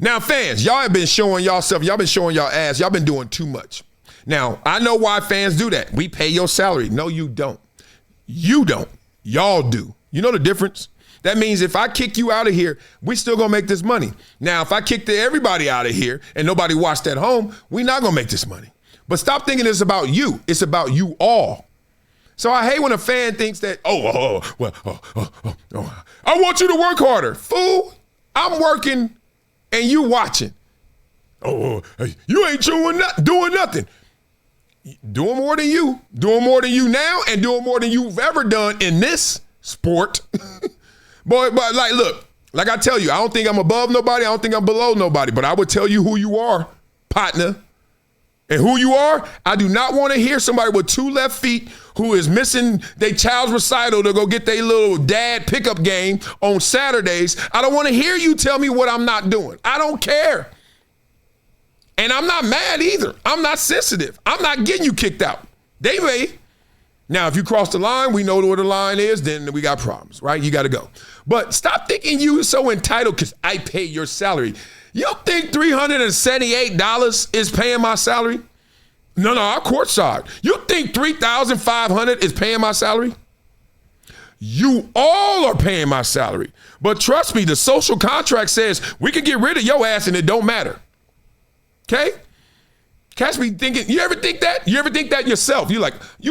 Now, fans, y'all have been showing yourself, y'all been showing y'all ass, y'all been doing too much. Now, I know why fans do that. We pay your salary. No, you don't. You don't. Y'all do. You know the difference? That means if I kick you out of here, we still gonna make this money. Now, if I kick everybody out of here and nobody watched at home, we not gonna make this money. But stop thinking it's about you. It's about you all. So I hate when a fan thinks that, I want you to work harder. Fool, I'm working and you watching. You ain't doing nothing. Doing more than you. Doing more than you now and doing more than you've ever done in this sport. But like, look, like I tell you, I don't think I'm above nobody. I don't think I'm below nobody. But I would tell you who you are, partner. And who you are, I do not want to hear somebody with 2 left feet who is missing their child's recital to go get their little dad pickup game on Saturdays. I don't want to hear you tell me what I'm not doing. I don't care. And I'm not mad either. I'm not sensitive. I'm not getting you kicked out. They may. Now, if you cross the line, we know where the line is, then we got problems, right? You got to go. But stop thinking you so entitled because I pay your salary. You think $378 is paying my salary? No, I'm courtside. You think $3,500 is paying my salary? You all are paying my salary. But trust me, the social contract says we can get rid of your ass and it don't matter. Okay? Catch me thinking, you ever think that? You ever think that yourself? You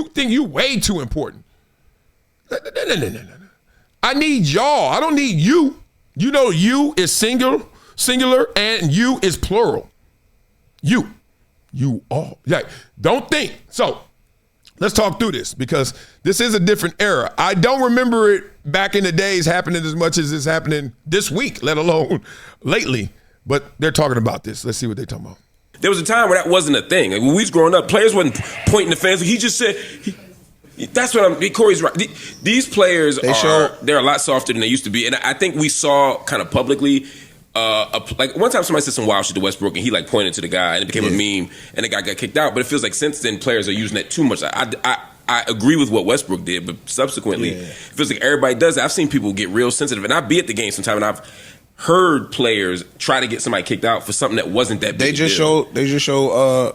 think you way too important. No. I need y'all. I don't need you. You know you is singular and you is plural. You all. Yeah, don't think. So let's talk through this because this is a different era. I don't remember it back in the days happening as much as it's happening this week, let alone lately. But they're talking about this. Let's see what they're talking about. There was a time where that wasn't a thing. Like when we was growing up, players wasn't pointing the fans. He just said, that's what Corey's right. These players they're a lot softer than they used to be. And I think we saw kind of publicly, like one time somebody said some wild shit to Westbrook and he like pointed to the guy and it became a meme and the guy got kicked out. But it feels like since then players are using that too much. I agree with what Westbrook did, but subsequently it feels like everybody does it. I've seen people get real sensitive and I'll be at the game sometime and I've heard players try to get somebody kicked out for something that wasn't that big. They just show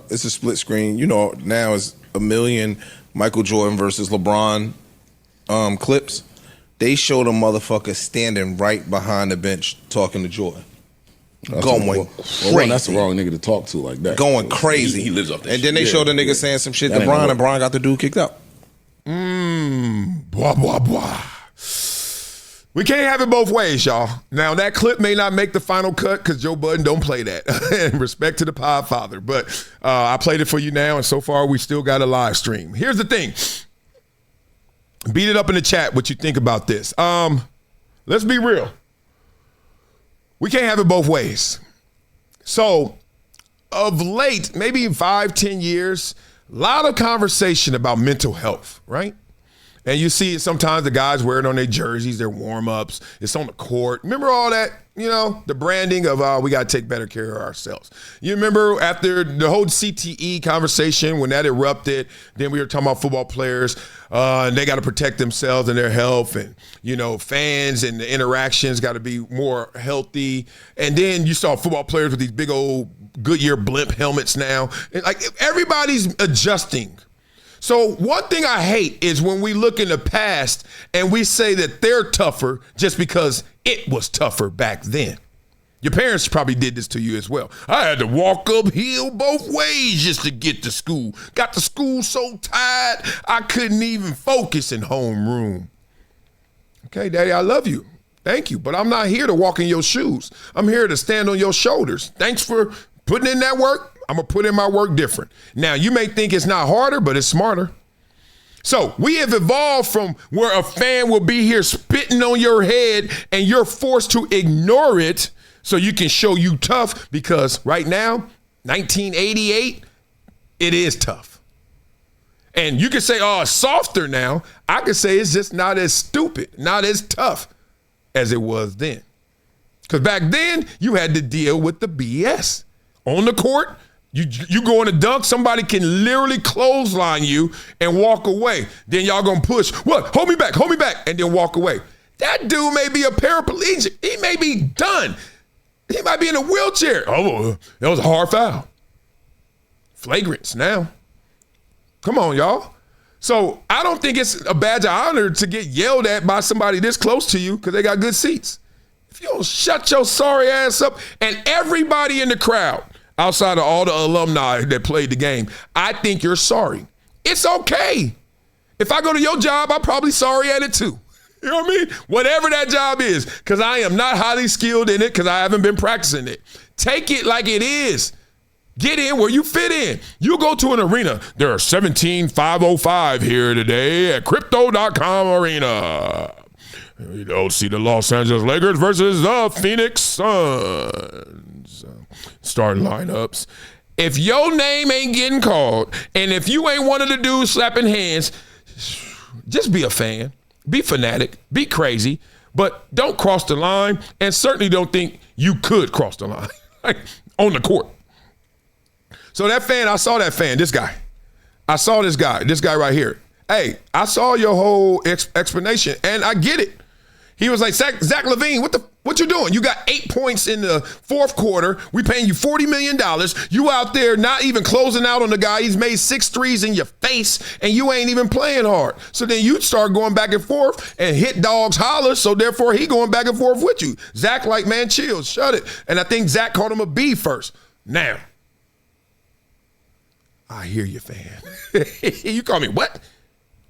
it's a split screen. You know, now it's a million Michael Jordan versus LeBron clips. They show the motherfucker standing right behind the bench talking to Jordan. Going crazy. That's the wrong nigga to talk to like that. Going crazy. He lives off that and shit. Then they show the nigga saying some shit to Bron and Bron got the dude kicked out. Blah, blah, blah. We can't have it both ways, y'all. Now, that clip may not make the final cut because Joe Budden don't play that. In respect to the Podfather. But I played it for you now, and so far we still got a live stream. Here's the thing. Beat it up in the chat what you think about this. Let's be real. We can't have it both ways. So, of late, maybe 5-10 years, a lot of conversation about mental health, right? And you see it sometimes the guys wear it on their jerseys, their warm-ups. It's on the court. Remember all that, the branding of we got to take better care of ourselves. You remember after the whole CTE conversation when that erupted, then we were talking about football players and they got to protect themselves and their health and, fans and the interactions got to be more healthy. And then you saw football players with these big old Goodyear blimp helmets now. And everybody's adjusting. So one thing I hate is when we look in the past and we say that they're tougher just because it was tougher back then. Your parents probably did this to you as well. I had to walk uphill both ways just to get to school. Got to school so tired, I couldn't even focus in homeroom. Okay, Daddy, I love you. Thank you. But I'm not here to walk in your shoes. I'm here to stand on your shoulders. Thanks for putting in that work. I'm going to put in my work different. Now, you may think it's not harder, but it's smarter. So we have evolved from where a fan will be here spitting on your head and you're forced to ignore it so you can show you tough because right now, 1988, it is tough. And you can say, it's softer now. I can say it's just not as stupid, not as tough as it was then. Because back then, you had to deal with the BS. On the court, you go in a dunk, somebody can literally clothesline you and walk away. Then y'all gonna push, what? Hold me back, and then walk away. That dude may be a paraplegic. He may be done. He might be in a wheelchair. Oh, that was a hard foul. Flagrants now. Come on, y'all. So I don't think it's a badge of honor to get yelled at by somebody this close to you because they got good seats. If you don't shut your sorry ass up, and everybody in the crowd, outside of all the alumni that played the game, I think you're sorry. It's okay. If I go to your job, I'm probably sorry at it too. You know what I mean? Whatever that job is, because I am not highly skilled in it because I haven't been practicing it. Take it like it is. Get in where you fit in. You go to an arena. There are 17,505 here today at Crypto.com Arena. You don't see the Los Angeles Lakers versus the Phoenix Suns. Starting lineups. If your name ain't getting called, and if you ain't one of the dudes slapping hands, just be a fan. Be fanatic. Be crazy. But don't cross the line, and certainly don't think you could cross the line like on the court. So that fan, I saw that fan, this guy. I saw this guy right here. Hey, I saw your whole explanation, and I get it. He was like, Zach Lavine, what you doing? You got 8 points in the fourth quarter. We paying you $40 million. You out there not even closing out on the guy. He's made 6 threes in your face, and you ain't even playing hard. So then you start going back and forth and hit dogs holler, so therefore he going back and forth with you. Zach like, man, chill, shut it. And I think Zach called him a B first. Now, I hear you, fan. You call me what?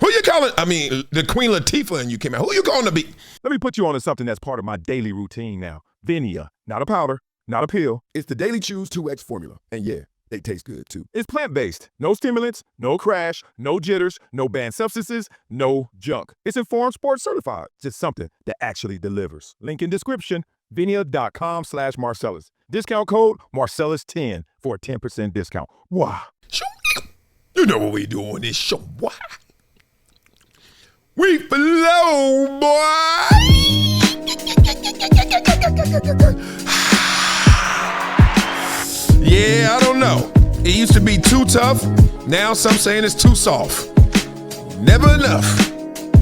Who you calling? I mean, the Queen Latifah and you came out. Who you calling to be? Let me put you on to something that's part of my daily routine now. VINIA, not a powder, not a pill. It's the Daily Chews 2X formula. And yeah, they taste good too. It's plant-based. No stimulants, no crash, no jitters, no banned substances, no junk. It's Informed Sports certified. Just something that actually delivers. Link in description, vinia.com/Marcellus. Discount code Marcellus10 for a 10% discount. Wow. You know what we do on this show, boy. We flow, boy. Yeah, I don't know. It used to be too tough. Now some saying it's too soft. Never enough.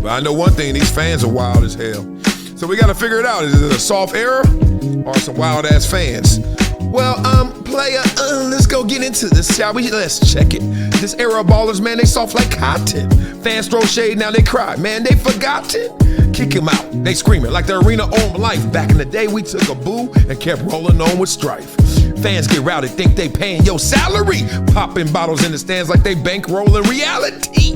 But I know one thing, these fans are wild as hell. So we got to figure it out. Is it a soft era or some wild ass fans? Well, player, let's go get into this, shall we? Let's check it. This era of ballers, man, they soft like cotton. Fans throw shade, now they cry. Man, they forgotten. Kick him out. They screaming like the arena owned life. Back in the day, we took a boo and kept rolling on with strife. Fans get routed, think they paying your salary. Popping bottles in the stands like they bankrolling reality.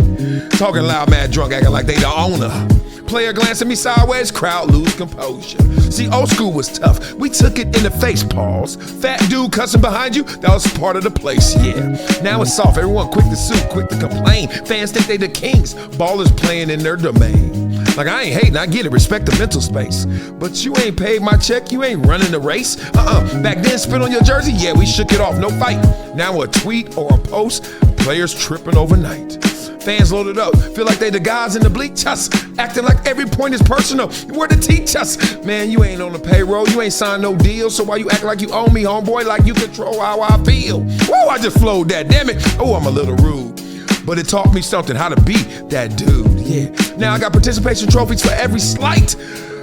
Talking loud, mad drunk, acting like they the owner. Player glance at me sideways, crowd lose composure. See, old school was tough. We took it in the face, pause. Fat dude cussing behind you, that was part of the place, yeah. Now it's soft, everyone quick to sue, quick to complain. Fans think they the kings, ballers playing in their domain. Like I ain't hating, I get it, respect the mental space. But you ain't paid my check, you ain't running the race. Back then, spit on your jersey, yeah, we shook it off, no fight. Now a tweet or a post, players tripping overnight. Fans loaded up, feel like they the guys in the bleach us, acting like every point is personal. Where to teach us? Man, you ain't on the payroll, you ain't signed no deal, so why you act like you own me, homeboy, like you control how I feel? Whoa, I just flowed that, damn it. Oh, I'm a little rude. But it taught me something, how to be that dude, yeah. Now I got participation trophies for every slight.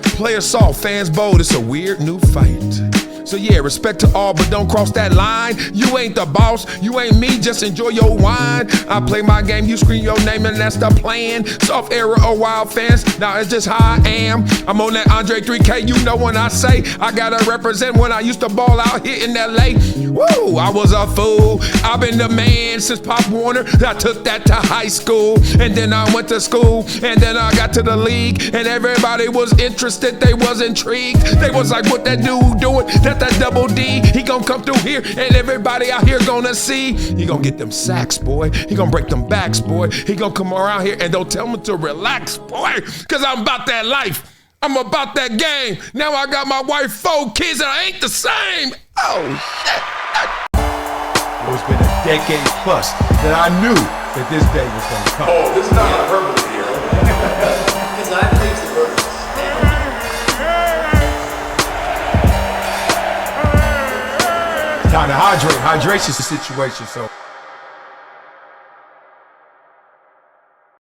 Players soft, fans bold, it's a weird new fight. So yeah, respect to all, but don't cross that line. You ain't the boss, you ain't me, just enjoy your wine. I play my game, you scream your name, and that's the plan. Soft era or wild fans, now it's just how I am. I'm on that Andre 3K, you know when I say I gotta represent when I used to ball out here in LA. Woo, I was a fool. I've been the man since Pop Warner. I took that to high school, and then I went to school, and then I got to the league, and everybody was interested, they was intrigued. They was like, what that dude doing? That double D, he gon' come through here and everybody out here gonna see. He gon' get them sacks, boy. He gon' break them backs, boy. He gon' come around here and don't tell me to relax, boy. Cause I'm about that life. I'm about that game. Now I got my wife, 4 kids, and I ain't the same. Oh, shit. It's been a decade plus that I knew that this day was gonna come. Oh, this is not hyperbole here. Because I believe the verse. Time to hydrate. Hydration's the situation, so